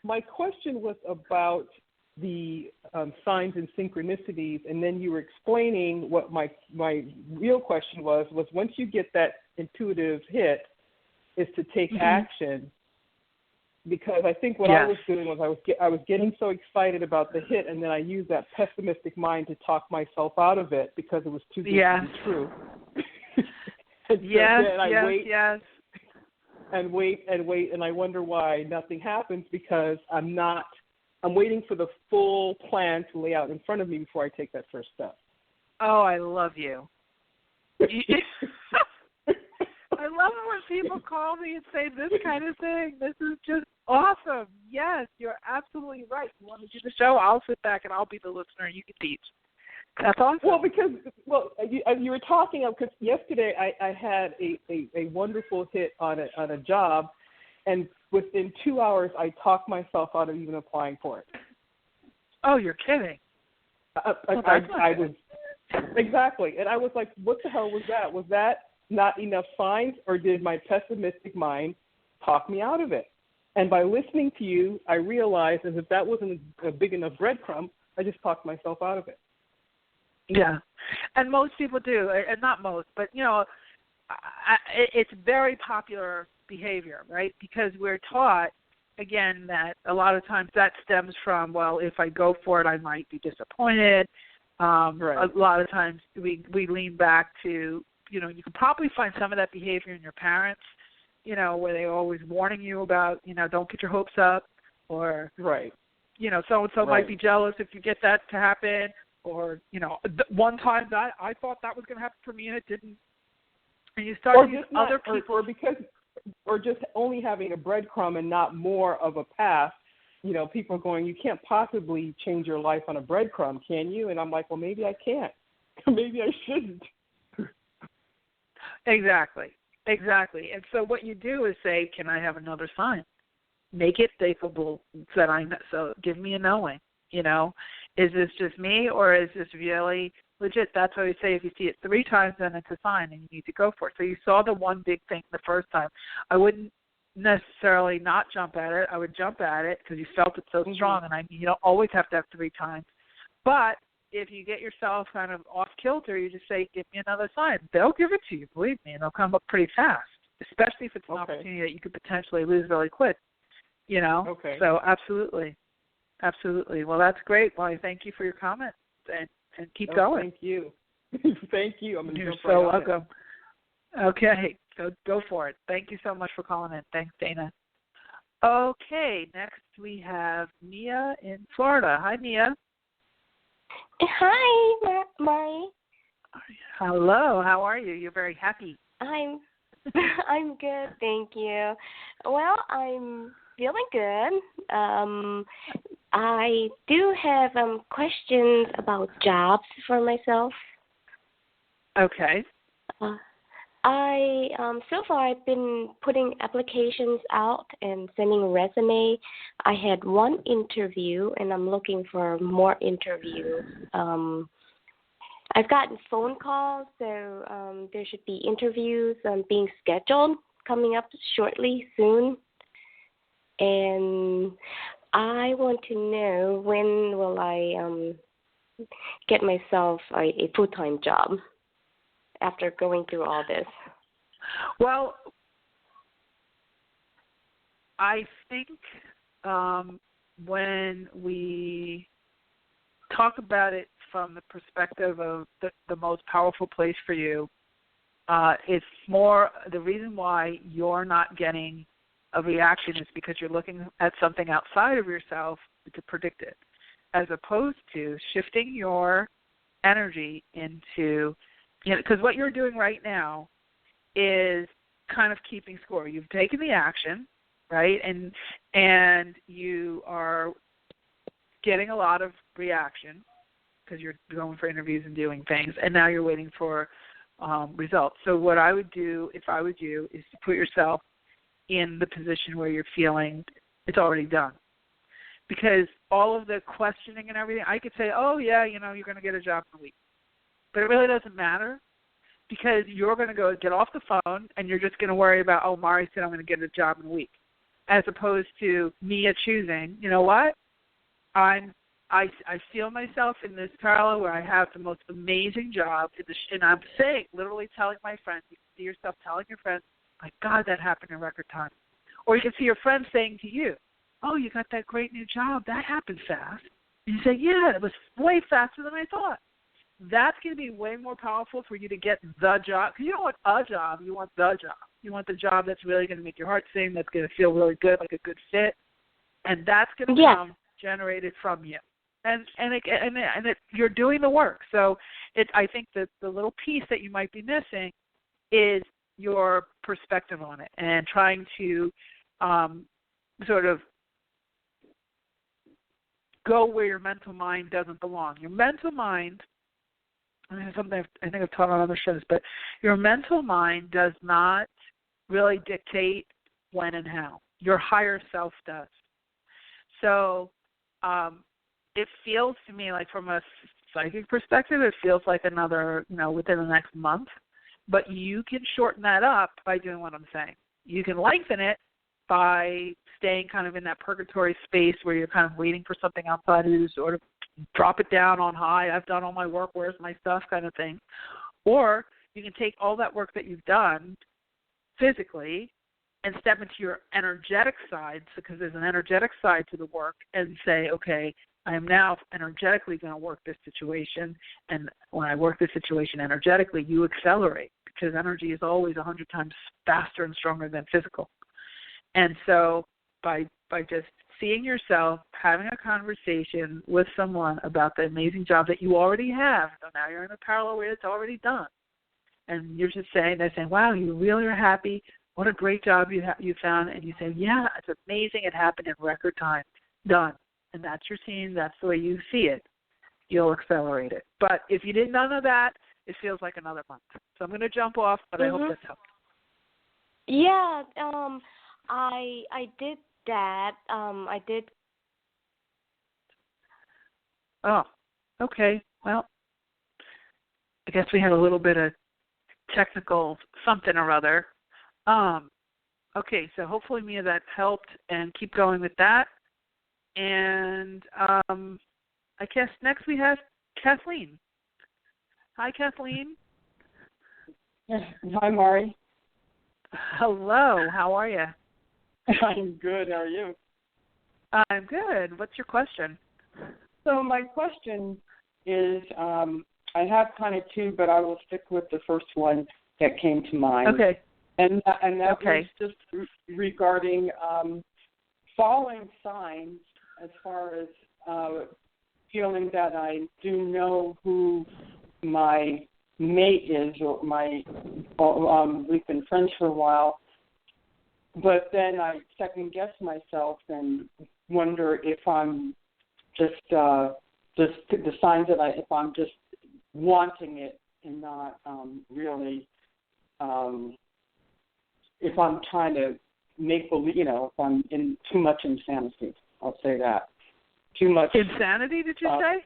Speaker 3: My question was about the signs and synchronicities, and then you were explaining what my real question was once you get that intuitive hit, is to take action. Because I think what I was doing was I was getting so excited about the hit, and then I used that pessimistic mind to talk myself out of it because it was too good to be true. And wait, and I wonder why nothing happens, because I'm waiting for the full plan to lay out in front of me before I take that first step.
Speaker 2: Oh, I love you. I love it when people call me and say this kind of thing. This is just awesome. Yes, you're absolutely right. You want to do the show? I'll sit back and I'll be the listener. You can teach. That's awesome.
Speaker 3: Well, you were talking because yesterday I had a wonderful hit on a job, and within 2 hours I talked myself out of even applying for it.
Speaker 2: Oh, you're kidding.
Speaker 3: I was exactly, and I was like, what the hell was that? Was that not enough signs, or did my pessimistic mind talk me out of it? And by listening to you, I realized as if that wasn't a big enough breadcrumb, I just talked myself out of it.
Speaker 2: Yeah, and most people do, and not most, but, it's very popular behavior, right? Because we're taught, again, that a lot of times that stems from, well, if I go for it, I might be disappointed. A lot of times we lean back to, you can probably find some of that behavior in your parents, where they're always warning you about, don't get your hopes up, or, so-and-so might be jealous if you get that to happen. Or, one time that I thought that was going to happen for me and it didn't. And you start to use other people.
Speaker 3: Or just only having a breadcrumb and not more of a path. People are going, you can't possibly change your life on a breadcrumb, can you? And I'm like, well, maybe I can't. Maybe I shouldn't.
Speaker 2: Exactly. And so what you do is say, can I have another sign? Make it favorable so give me a knowing, Is this just me, or is this really legit? That's why we say if you see it 3 times, then it's a sign and you need to go for it. So you saw the one big thing the first time. I wouldn't necessarily not jump at it. I would jump at it because you felt it so strong. And you don't always have to have 3 times. But if you get yourself kind of off kilter, you just say, give me another sign. They'll give it to you, believe me, and they'll come up pretty fast, especially if it's an opportunity that you could potentially lose really quick, So absolutely. Absolutely. Well, that's great. Well, I thank you for your comment, and keep going.
Speaker 3: Thank you. Thank you.
Speaker 2: You're so welcome. Okay, go for it. Thank you so much for calling in. Thanks, Dana. Okay, next we have Mia in Florida. Hi, Mia.
Speaker 4: Hi, Mari.
Speaker 2: Hello. How are you? You're very happy.
Speaker 4: I'm good, thank you. Well, I'm feeling good. I do have questions about jobs for myself.
Speaker 2: Okay.
Speaker 4: So far I've been putting applications out and sending resume. I had 1 interview, and I'm looking for more interviews. I've gotten phone calls, so there should be interviews being scheduled coming up soon. And I want to know, when will I get myself a full-time job after going through all this?
Speaker 2: Well, I think when we talk about it from the perspective of the most powerful place for you, it's more the reason why you're not getting a reaction is because you're looking at something outside of yourself to predict it, as opposed to shifting your energy into, because what you're doing right now is kind of keeping score. You've taken the action, right, and you are getting a lot of reaction because you're going for interviews and doing things, and now you're waiting for results. So what I would do if I was you is to put yourself in the position where you're feeling it's already done. Because all of the questioning and everything, I could say, oh, yeah, you're going to get a job in a week. But it really doesn't matter, because you're going to go get off the phone and you're just going to worry about, oh, Mari said I'm going to get a job in a week, as opposed to me choosing, you know what, I feel myself in this parallel where I have the most amazing job, and I'm saying, literally telling my friends, you can see yourself telling your friends, my God, that happened in record time. Or you can see your friends saying to you, oh, you got that great new job, that happened fast. And you say, yeah, it was way faster than I thought. That's going to be way more powerful for you to get the job. Because you don't want a job, you want the job. You want the job that's really going to make your heart sing, that's going to feel really good, like a good fit. And that's going to come generated from you. And you're doing the work. So I think that the little piece that you might be missing is your perspective on it, and trying to sort of go where your mental mind doesn't belong. Your mental mind, and it's something I think I've taught on other shows, but your mental mind does not really dictate when and how. Your higher self does. So it feels to me like, from a psychic perspective, it feels like another, within the next month. But you can shorten that up by doing what I'm saying. You can lengthen it by staying kind of in that purgatory space where you're kind of waiting for something outside of you to sort of drop it down on high. I've done all my work. Where's my stuff, kind of thing. Or you can take all that work that you've done physically and step into your energetic side, because there's an energetic side to the work, and say, okay, I am now energetically going to work this situation, and when I work this situation energetically, you accelerate, because energy is always 100 times faster and stronger than physical. And so by just seeing yourself, having a conversation with someone about the amazing job that you already have, so now you're in a parallel where it's already done, and you're just saying, they're saying, wow, you really are happy, what a great job you found, and you say, yeah, it's amazing, it happened in record time, done. And that's your scene, that's the way you see it, you'll accelerate it. But if you did none of that, it feels like another month. So I'm going to jump off, but I hope that's helped.
Speaker 4: Yeah, I did that. I did.
Speaker 2: Oh, okay. Well, I guess we had a little bit of technical something or other. Okay, so hopefully, Mia, that helped, and keep going with that. And I guess next we have Kathleen. Hi, Kathleen.
Speaker 5: Hi, Mari.
Speaker 2: Hello. How are you?
Speaker 5: I'm good. How are you?
Speaker 2: I'm good. What's your question?
Speaker 5: So my question is, I have kind of two, but I will stick with the first one that came to mind.
Speaker 2: Okay.
Speaker 5: And that
Speaker 2: okay.
Speaker 5: was just regarding following signs, as far as feeling that I do know who my mate is, or we've been friends for a while, but then I second guess myself and wonder if I'm just the signs that if I'm just wanting it and not really, if I'm trying to make believe, if I'm in too much insanity. I'll say that. Too much.
Speaker 2: Insanity, did you say?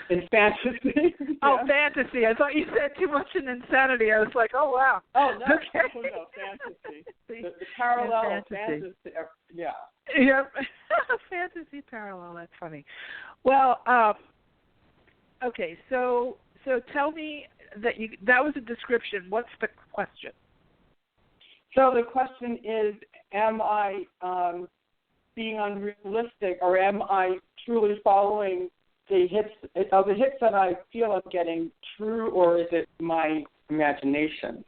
Speaker 5: In fantasy. Yeah.
Speaker 2: Oh, fantasy. I thought you said too much in insanity. I was like, oh, wow.
Speaker 5: Oh, no.
Speaker 2: Okay.
Speaker 5: No, fantasy. The parallel of fantasy. Yeah.
Speaker 2: Yep. Fantasy parallel. That's funny. Well, okay. So tell me that was a description. What's the question?
Speaker 5: So the question is, am I being unrealistic, or am I truly following the hits that I feel I'm getting true, or is it my imagination?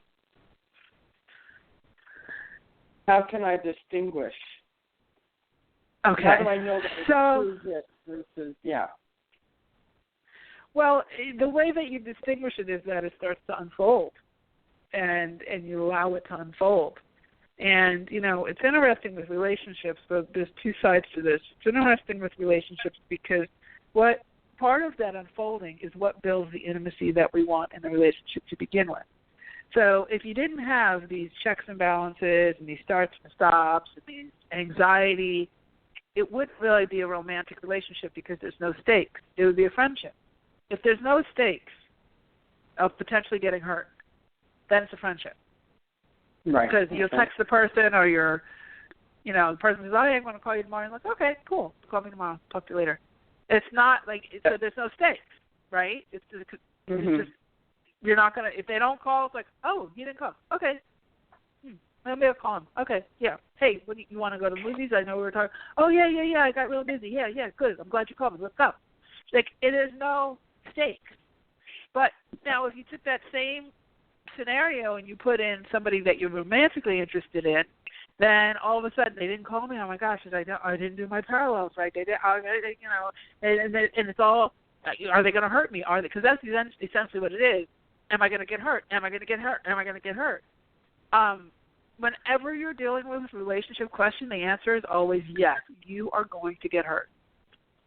Speaker 5: How can I distinguish?
Speaker 2: Okay.
Speaker 5: How do I know that it's true hit? versus, yeah.
Speaker 2: Well, the way that you distinguish it is that it starts to unfold, and you allow it to unfold. And, you know, it's interesting with relationships, but there's two sides to this. It's interesting with relationships because what part of that unfolding is what builds the intimacy that we want in the relationship to begin with. So if you didn't have these checks and balances and these starts and stops and these anxiety, it wouldn't really be a romantic relationship because there's no stakes. It would be a friendship. If there's no stakes of potentially getting hurt, then it's a friendship.
Speaker 5: Right.
Speaker 2: Because you'll text the person or the person says, oh, I'm going to call you tomorrow. And you're like, okay, cool. Call me tomorrow. Talk to you later. It's not like, so there's no stakes, right? It's just you're not going to, if they don't call, it's like, oh, he didn't call. Okay. Maybe I'll call him. Okay, yeah. Hey, you want to go to the movies? I know we were talking. Oh, yeah, I got real busy. Yeah, good. I'm glad you called me. Let's go. Like, it is no stakes. But now if you took that same scenario and you put in somebody that you're romantically interested in, then all of a sudden they didn't call me. Oh my gosh, I didn't do my parallels right. They did, and it's all. Are they going to hurt me? Are they? Because that's essentially what it is. Am I going to get hurt? Am I going to get hurt? Am I going to get hurt? Whenever you're dealing with a relationship question, the answer is always yes. You are going to get hurt.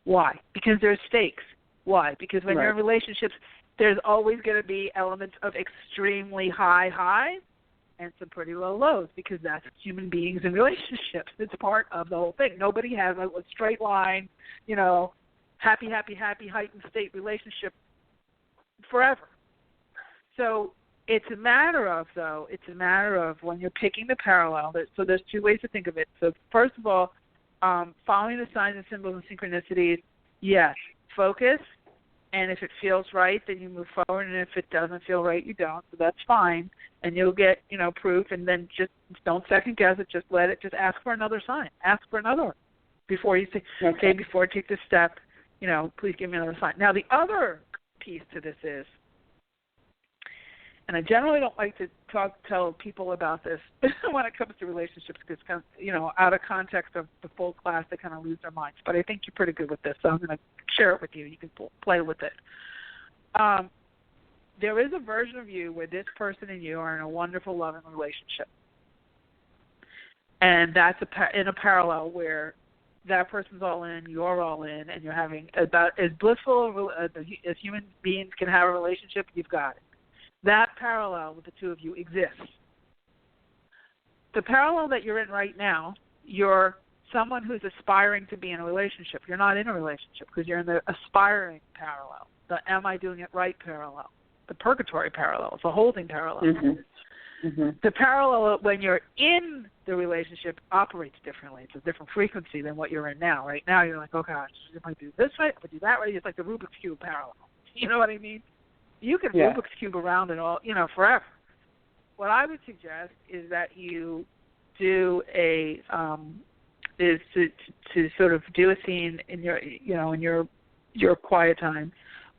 Speaker 2: Why? Because there's stakes. Why? Because when you're in relationships, there's always going to be elements of extremely high highs and some pretty low lows because that's human beings in relationships. It's part of the whole thing. Nobody has a straight line, happy, heightened state relationship forever. So it's a matter of when you're picking the parallel. So there's two ways to think of it. So first of all, following the signs and symbols and synchronicities, yes, focus. And if it feels right, then you move forward. And if it doesn't feel right, you don't. So that's fine. And you'll get, proof. And then just don't second guess it. Just let it. Just ask for another sign. Ask for another one before you say, okay, before I take this step, please give me another sign. Now, the other piece to this is, and I generally don't like to tell people about this when it comes to relationships because, out of context of the full class, they kind of lose their minds. But I think you're pretty good with this, so I'm going to share it with you. You can play with it. There is a version of you where this person and you are in a wonderful, loving relationship. And that's in a parallel where that person's all in, you're all in, and you're having about as blissful as human beings can have a relationship, you've got it. That parallel with the two of you exists. The parallel that you're in right now, you're someone who's aspiring to be in a relationship. You're not in a relationship because you're in the aspiring parallel, the am I doing it right parallel, the purgatory parallel, the holding parallel. The parallel when you're in the relationship operates differently. It's a different frequency than what you're in now. Right now you're like, oh gosh, if I do this right, if I do that right, it's like the Rubik's Cube parallel. You know what I mean? You can Rubik's Cube around it all, forever. What I would suggest is that you do is to sort of do a scene in your, in your quiet time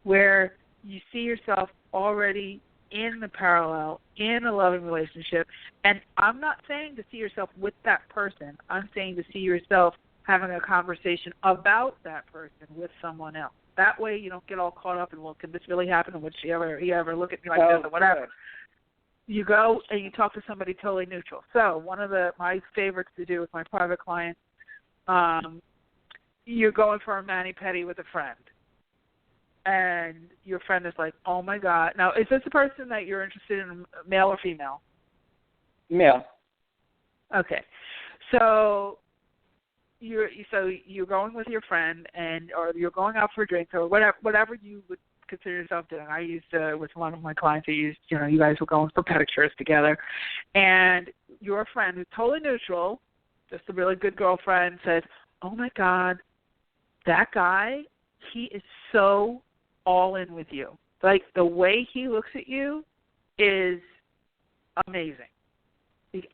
Speaker 2: where you see yourself already in the parallel, in a loving relationship. And I'm not saying to see yourself with that person. I'm saying to see yourself having a conversation about that person with someone else. That way you don't get all caught up in, well, could this really happen? And would he ever look at me like this or whatever? Good. You go and you talk to somebody totally neutral. So one of my favorites to do with my private clients, you're going for a mani-pedi with a friend. And your friend is like, oh, my God. Now, is this a person that you're interested in, male or female?
Speaker 5: Male.
Speaker 2: Okay. So you're going with your friend, or you're going out for a drink, or whatever you would consider yourself doing. I used with one of my clients, you guys were going for pedicures together, and your friend, who's totally neutral, just a really good girlfriend, says, oh my God, that guy, he is so all in with you. Like, the way he looks at you is amazing.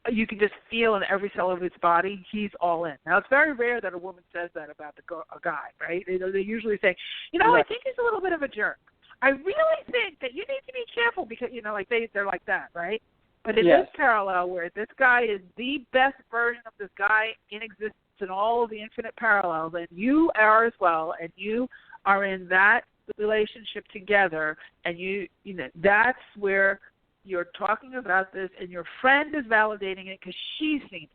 Speaker 2: You can just feel in every cell of his body, he's all in. Now, it's very rare that a woman says that about a guy, right? They usually say, I think he's a little bit of a jerk. I really think that you need to be careful because, they're like that, right? But in this parallel where this guy is the best version of this guy in existence and all of the infinite parallels, and you are as well, and you are in that relationship together, and you know, that's where you're talking about this, and your friend is validating it because she's seen it.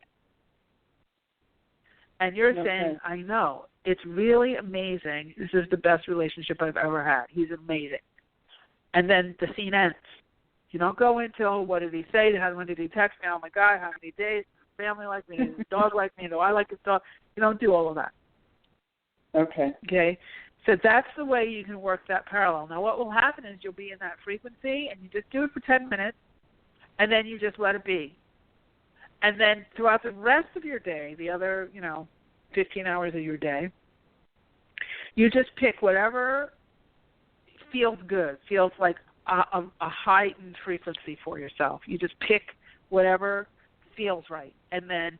Speaker 2: And you're saying, I know. It's really amazing. This is the best relationship I've ever had. He's amazing. And then the scene ends. You don't go into, oh, what did he say? When did he text me? Oh, my God, how many days? Family like me? Does his dog like me? Do I like his dog? You don't do all of that. Okay? So that's the way you can work that parallel. Now, what will happen is you'll be in that frequency, and you just do it for 10 minutes, and then you just let it be. And then throughout the rest of your day, the other, 15 hours of your day, you just pick whatever feels good, feels like a heightened frequency for yourself. You just pick whatever feels right. And then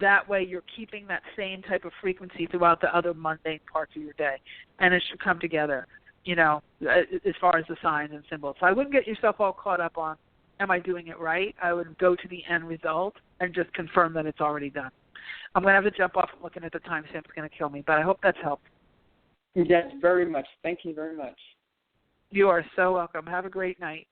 Speaker 2: that way you're keeping that same type of frequency throughout the other mundane parts of your day. And it should come together, as far as the signs and symbols. So I wouldn't get yourself all caught up on, am I doing it right? I would go to the end result and just confirm that it's already done. I'm going to have to jump off. Looking at the timestamp. It's going to kill me, but I hope that's helped.
Speaker 5: Yes, very much. Thank you very much.
Speaker 2: You are so welcome. Have a great night.